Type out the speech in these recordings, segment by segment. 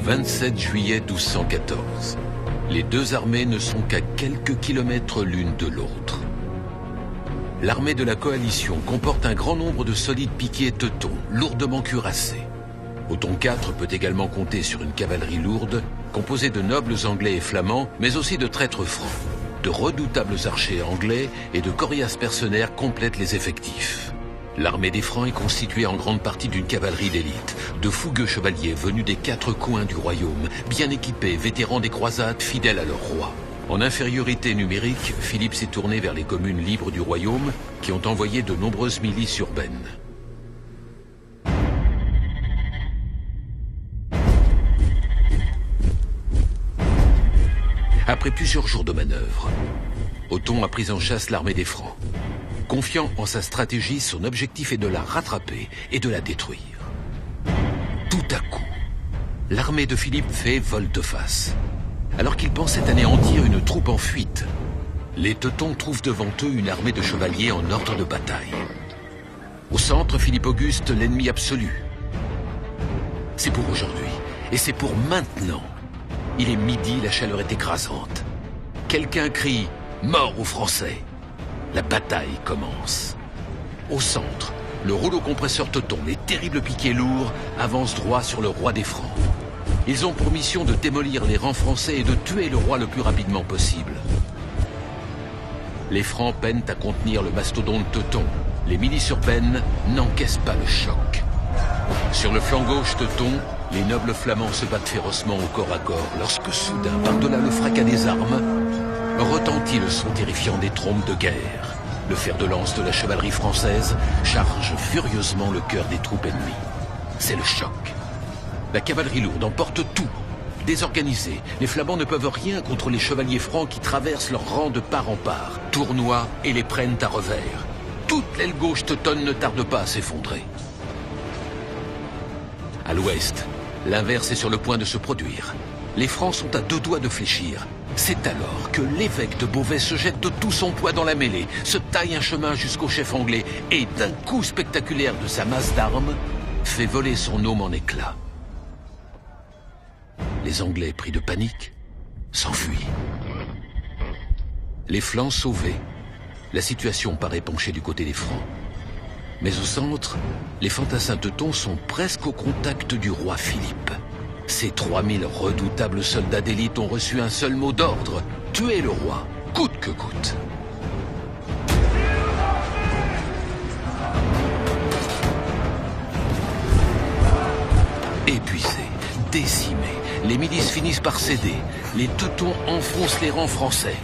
27 juillet 1214. Les deux armées ne sont qu'à quelques kilomètres l'une de l'autre. L'armée de la coalition comporte un grand nombre de solides piquets teutons, lourdement cuirassés. Othon IV peut également compter sur une cavalerie lourde, composée de nobles anglais et flamands, mais aussi de traîtres francs. De redoutables archers anglais et de coriaces mercenaires complètent les effectifs. L'armée des Francs est constituée en grande partie d'une cavalerie d'élite, de fougueux chevaliers venus des quatre coins du royaume, bien équipés, vétérans des croisades, fidèles à leur roi. En infériorité numérique, Philippe s'est tourné vers les communes libres du royaume, qui ont envoyé de nombreuses milices urbaines. Après plusieurs jours de manœuvre, Othon a pris en chasse l'armée des Francs. Confiant en sa stratégie, son objectif est de la rattraper et de la détruire. Tout à coup, l'armée de Philippe fait volte-face. Alors qu'ils pensaient anéantir une troupe en fuite, les Teutons trouvent devant eux une armée de chevaliers en ordre de bataille. Au centre, Philippe Auguste, l'ennemi absolu. C'est pour aujourd'hui, et c'est pour maintenant. Il est midi, la chaleur est écrasante. Quelqu'un crie « Mort aux Français !» La bataille commence. Au centre, le rouleau compresseur teuton, les terribles piquets lourds, avancent droit sur le roi des Francs. Ils ont pour mission de démolir les rangs français et de tuer le roi le plus rapidement possible. Les Francs peinent à contenir le mastodonte teuton. Les milices urbaines n'encaissent pas le choc. Sur le flanc gauche teuton, les nobles flamands se battent férocement au corps à corps lorsque soudain, par-delà le fracas des armes, retentit le son terrifiant des trompes de guerre. Le fer de lance de la chevalerie française charge furieusement le cœur des troupes ennemies. C'est le choc. La cavalerie lourde emporte tout. Désorganisés, les Flamands ne peuvent rien contre les chevaliers francs qui traversent leurs rangs de part en part, tournoient et les prennent à revers. Toute l'aile gauche teutonne ne tarde pas à s'effondrer. À l'ouest, l'inverse est sur le point de se produire. Les Francs sont à deux doigts de fléchir. C'est alors que l'évêque de Beauvais se jette de tout son poids dans la mêlée, se taille un chemin jusqu'au chef anglais et, d'un coup spectaculaire de sa masse d'armes, fait voler son aume en éclats. Les Anglais, pris de panique, s'enfuient. Les flancs sauvés, la situation paraît pencher du côté des Francs. Mais au centre, les fantassins teutons sont presque au contact du roi Philippe. Ces 3000 redoutables soldats d'élite ont reçu un seul mot d'ordre: tuer le roi, coûte que coûte. Épuisés, décimés, les milices finissent par céder. Les Teutons enfoncent les rangs français.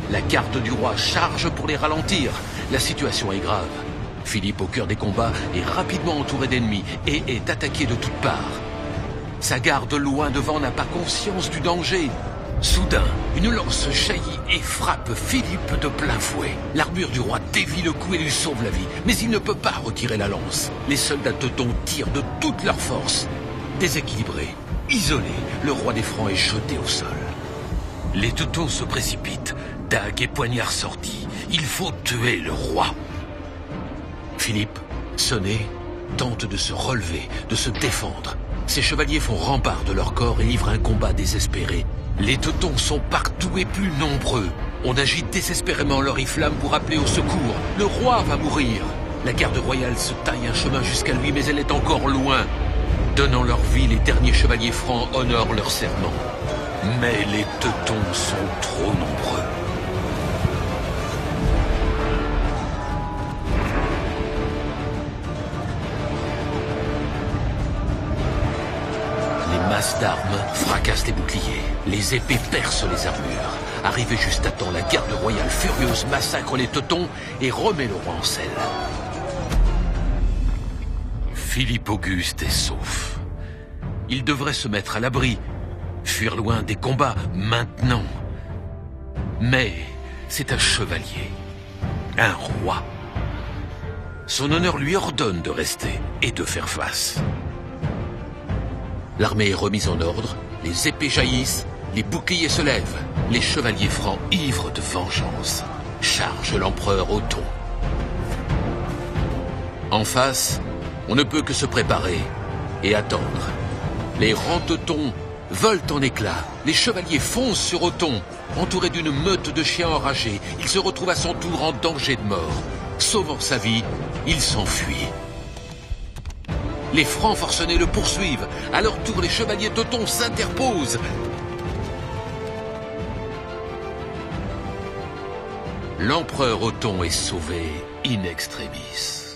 La garde du roi charge pour les ralentir. La situation est grave. Philippe, au cœur des combats, est rapidement entouré d'ennemis et est attaqué de toutes parts. Sa garde loin devant n'a pas conscience du danger. Soudain, une lance jaillit et frappe Philippe de plein fouet. L'armure du roi dévie le coup et lui sauve la vie, mais il ne peut pas retirer la lance. Les soldats teutons tirent de toute leur force. Déséquilibré, isolé, le roi des Francs est jeté au sol. Les Teutons se précipitent, dagues et poignards sortis. Il faut tuer le roi. Philippe, sonné, tente de se relever, de se défendre. Ses chevaliers font rempart de leur corps et livrent un combat désespéré. Les Teutons sont partout et plus nombreux. On agite désespérément l'oriflamme pour appeler au secours. Le roi va mourir. La garde royale se taille un chemin jusqu'à lui, mais elle est encore loin. Donnant leur vie, les derniers chevaliers francs honorent leur serment. Mais les Teutons sont trop nombreux. Les masses d'armes fracassent les boucliers. Les épées percent les armures. Arrivée juste à temps, la garde royale furieuse massacre les Teutons et remet le roi en selle. Philippe Auguste est sauf. Il devrait se mettre à l'abri, fuir loin des combats maintenant. Mais c'est un chevalier, un roi. Son honneur lui ordonne de rester et de faire face. L'armée est remise en ordre, les épées jaillissent, les boucliers se lèvent. Les chevaliers francs, ivres de vengeance, chargent l'empereur Othon. En face, on ne peut que se préparer et attendre. Les rangs teutons volent en éclats. Les chevaliers foncent sur Othon. Entouré d'une meute de chiens enragés, il se retrouve à son tour en danger de mort. Sauvant sa vie, il s'enfuit. Les Francs forcenés le poursuivent. À leur tour, les chevaliers d'Othon s'interposent. L'empereur Othon est sauvé in extremis.